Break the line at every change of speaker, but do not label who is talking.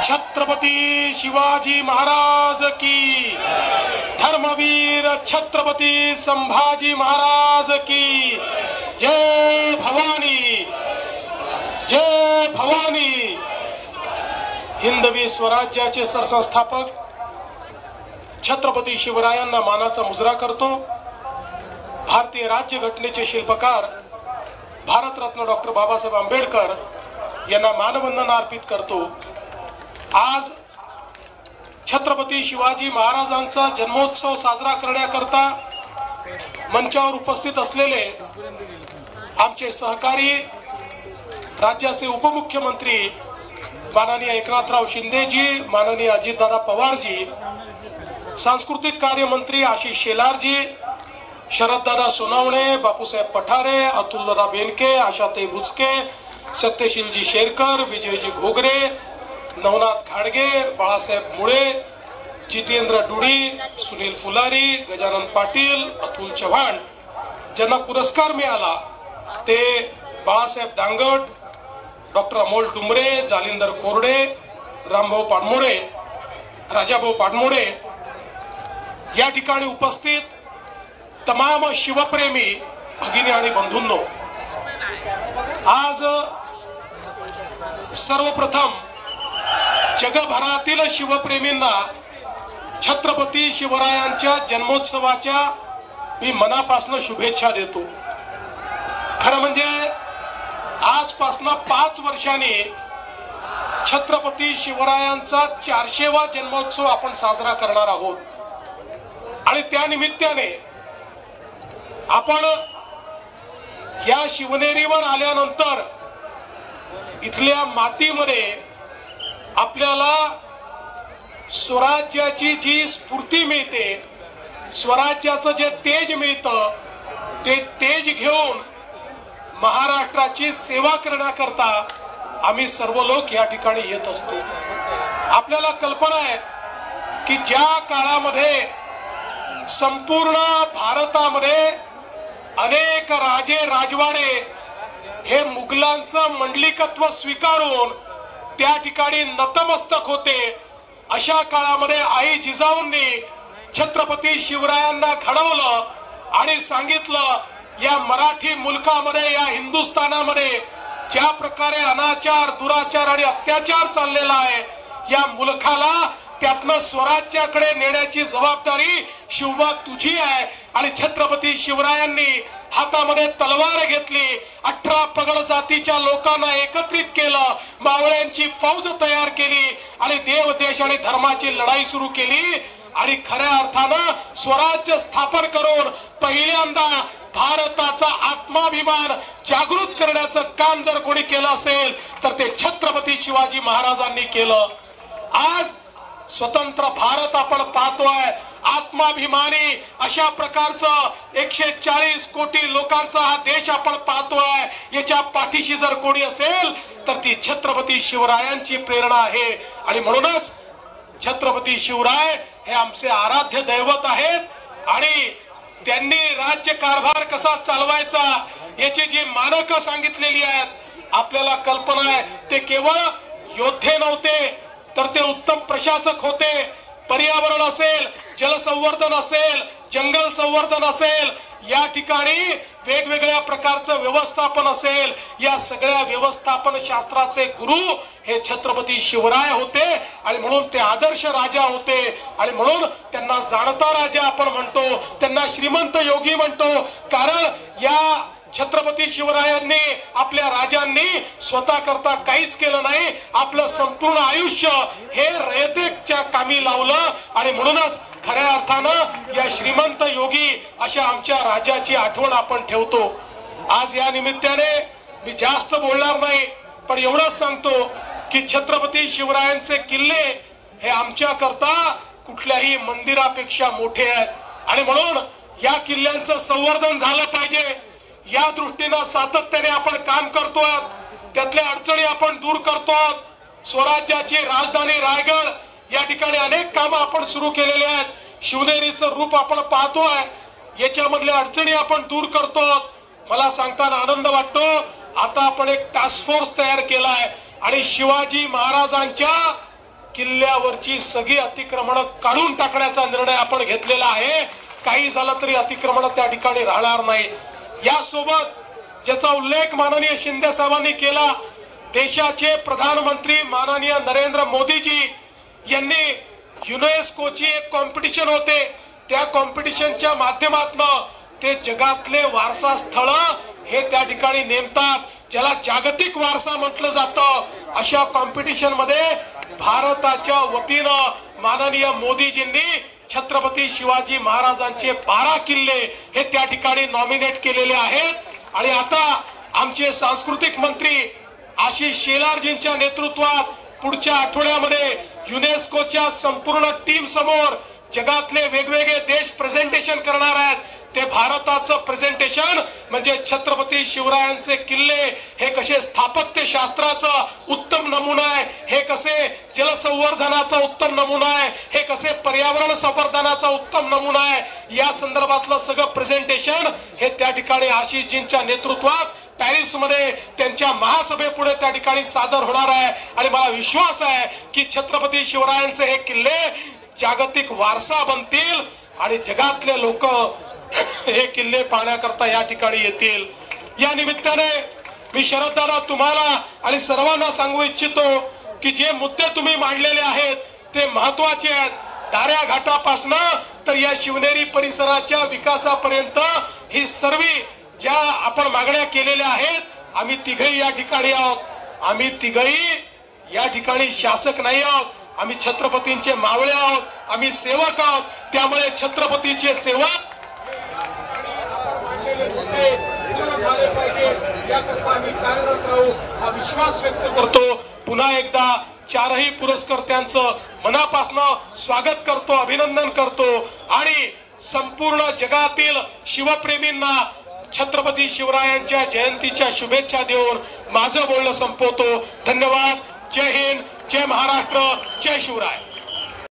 छत्रपती शिवाजी महाराज की, धर्मवीर छत्रपती संभाजी महाराज की जय भवानी, जय भवानी। हिंदवी स्वराज्याचे सरसंस्थापक छत्रपती शिवरायांना मानाचा मुजरा करतो। भारतीय राज्यघटनेचे शिल्पकार भारतरत्न डॉक्टर बाबासाहेब आंबेडकर यांना मानवंदना अर्पित करतो। आज छत्रपती शिवाजी महाराजांचा जन्मोत्सव साजरा करण्याकरता मंचावर उपस्थित असलेले आमचे सहकारी राज्याचे उपमुख्यमंत्री माननीय एकनाथराव शिंदेजी, माननीय अजितदादा पवारजी, सांस्कृतिक कार्य मंत्री आशिष शेलारजी, शरददादा सोनवणे, बापूसाहेब पठारे, अतुलदादा बेनके, आशाताई बुचके, सत्यशीलजी शेरकर, विजयजी घोगरे, नवनाथ घाडगे, बाळासाहेब मुळे, जितेंद्र डुडी, सुनील फुलारी, गजानन पाटील, अतुल चव्हाण, ज्यांना पुरस्कार मिळाला ते बाळासाहेब दांगट, डॉक्टर अमोल डुमरे, जालिंदर कोरडे, रामभाऊ पाडमोडे, राजाभाऊ पाडमोडे, या ठिकाणी उपस्थित तमाम शिवप्रेमी भगिनी आणि बंधूंनो, आज सर्वप्रथम जगभरातील शिवप्रेमींना छत्रपती शिवरायांच्या जन्मोत्सवाच्या मी मनापासून शुभेच्छा देतो। खरं म्हणजे आजपासून 5 वर्षांनी छत्रपती शिवरायांचा 400वा जन्मोत्सव आपण साजरा करणार आहोत आणि त्या निमित्ताने आपण या शिवनेरीवर आल्यानंतर इथल्या मातीमध्ये आपल्याला स्वराज्याची जी स्फूर्ती मिळते, स्वराज्याचं जे तेज मिळतं, ते तेज घेऊन महाराष्ट्राची सेवा करण्याकरता आम्ही सर्व लोक या ठिकाणी येत असतो। आपल्याला कल्पना आहे की ज्या काळामध्ये संपूर्ण भारतामध्ये अनेक राजे राजवाडे हे मुघलांचं मंडलिकत्व स्वीकारून त्या ठिकाणी नतमस्तक होते, अशा काळामध्ये आई जिजाऊंनी छत्रपती शिवरायांना घडवलं आणि सांगितलं या मराठी मुलकामध्ये, या हिंदुस्थानामध्ये ज्या प्रकारे अनाचार, दुराचार आणि अत्याचार चाललेला आहे, या मुलखाला त्यातनं स्वराज्याकडे नेण्याची जबाबदारी शिवबा तुझी आहे। आणि छत्रपती शिवरायांनी हातामध्ये तलवार घेतली, 18 पगड जातीच्या लोकांना एकत्रित केलं, मावळ्यांची फौज तयार केली आणि देव देश आणि धर्माची लढाई सुरू केली आणि खऱ्या अर्थानं स्वराज्य स्थापन करून पहिल्यांदा भारताचा आत्माभिमान जागृत करण्याचं काम जर कोणी केलं असेल तर ते छत्रपती शिवाजी महाराजांनी केलं। आज स्वतंत्र भारत आपण पाहतोय, आत्माभिमानी अशा प्रकारचं 140 कोटी लोकांचा हा देश आपण पाहतोय। याच्या पाठीशी जर कोणी असेल तर ती छत्रपती शिवरायांची प्रेरणा आहे आणि म्हणूनच छत्रपती शिवराय हे आमचे आराध्य दैवत आहेत आणि त्यांनी राज्य कारभार कसा चालवायचा याची जी मानकं सांगितलेली आहेत आपल्याला कल्पना आहे। ते केवळ योद्धे नव्हते तर ते उत्तम प्रशासक होते। पर्यावरण असेल, जलसंवर्धन असेल, जंगल संवर्धन असेल, या ठिकाणी वेगवेगळ्या प्रकारचं व्यवस्थापन असेल, या सगळ्या व्यवस्थापन शास्त्राचे गुरु हे छत्रपती शिवराय होते आणि म्हणून ते आदर्श राजा होते आणि म्हणून त्यांना जाणता राजा आपण म्हणतो, त्यांना श्रीमंत योगी म्हणतो। कारण या छत्रपती शिवरायांनी आपल्या राजांनी स्वतः करता काहीच केलं नाही, आपलं संपूर्ण आयुष्य हे रयतेच्या कामी लावलं आणि म्हणूनच खऱ्या अर्थानं या श्रीमंत योगी अशा आमच्या राजाची आठवण आपण ठेवतो। आज या निमित्ताने मी जास्त बोलणार नाही, पण एवढंच सांगतो की छत्रपती शिवरायांचे किल्ले हे आमच्या करता कुठल्याही मंदिरापेक्षा मोठे आहेत आणि म्हणून या किल्ल्यांचं संवर्धन झालं पाहिजे। या दृष्टीने सातत्याने आपण काम करतोय, त्यातल्या अडचणी आपण दूर करतोय। स्वराज्याची राजधानी रायगड या ठिकाणी अनेक कामं आपण सुरू केलेले आहेत। शिवनेरीचं रूप आपण पाहतोय, याच्यामधल्या अडचणी आपण दूर करतोय। मला सांगताना आनंद वाटतो, आता आपण एक टास्क फोर्स तयार केलाय आणि शिवाजी महाराजांच्या किल्ल्यावरची सगळी अतिक्रमण काढून टाकण्याचा निर्णय आपण घेतलेला आहे. काही झालं तरी अतिक्रमण त्या ठिकाणी राहणार नाही. यासोबत ज्याचा उल्लेख माननीय शिंदे साहेबांनी केला, देशाचे प्रधानमंत्री माननीय नरेंद्र मोदीजी यांनी युनेस्कोची एक कॉम्पिटिशन होते, त्या कॉम्पिटिशनच्या माध्यमातून ते जगातले वारसा स्थळ हे त्या ठिकाणी नेमतात, ज्याला जागतिक वारसा म्हटलं जातं. अशा कॉम्पिटिशन मध्ये भारताच्या वतीनं माननीय मोदीजींनी छत्रपती शिवाजी महाराजांचे 12 किल्ले हे त्या ठिकाणी नॉमिनेट केलेले आहेत. आणि आता आमचे सांस्कृतिक मंत्री आशिष शेलारजींच्या नेतृत्वात पुढच्या आठवड्यामध्ये युनेस्कोच्या संपूर्ण टीम समोर जगातले वेगवेगळे देश प्रेझेंटेशन करणार आहेत. ते भारताचं प्रेझेंटेशन म्हणजे छत्रपती शिवरायांचे किल्ले हे कसे स्थापत्य शास्त्राचा उत्तम नमुना आहे, हे कसे जलसंवर्धनाचा उत्तम नमुना आहे, हे कसे पर्यावरण संवर्धनाचा उत्तम नमुना आहे, या संदर्भातलं सगळं प्रेझेंटेशन हे त्या ठिकाणी आशिषजींच्या नेतृत्वात पॅरिस मध्ये त्यांच्या महासभेपुढे त्या ठिकाणी सादर होणार आहे. आणि मला विश्वास आहे की छत्रपती शिवरायांचे हे किल्ले जागतिक वारसा बनतील आणि जगातले लोक हे किल्ले पाहण्याकरता या ठिकाणी येतील. या निमित्ताने मी शरददादा तुम्हाला आणि सर्वांना सांगू इच्छितो की जे मुद्दे तुम्ही मांडलेले आहेत ते महत्वाचे आहेत. दाऱ्या घाटापासनं तर या शिवनेरी परिसराच्या विकासापर्यंत ही सर्व ज्या आपण मागण्या केलेल्या आहेत, आम्ही तिघही या ठिकाणी आहोत. आम्ही तिघही या ठिकाणी शासक नाही आहोत, आम्ही छत्रपतींचे मावळे आहोत, आम्ही सेवक आहोत. त्यामुळे छत्रपतीचे सेवक हा विश्वास व्यक्त करतो. पुन्हा एकदा चारही पुरस्कर्त्यांचं मनापासून स्वागत करतो, अभिनंदन करतो आणि संपूर्ण जगातील शिवप्रेमींना छत्रपती शिवरायांच्या जयंतीच्या शुभेच्छा देऊन माझं बोलणं संपवतो. धन्यवाद. जय हिंद, जय महाराष्ट्र, जय शिवराय.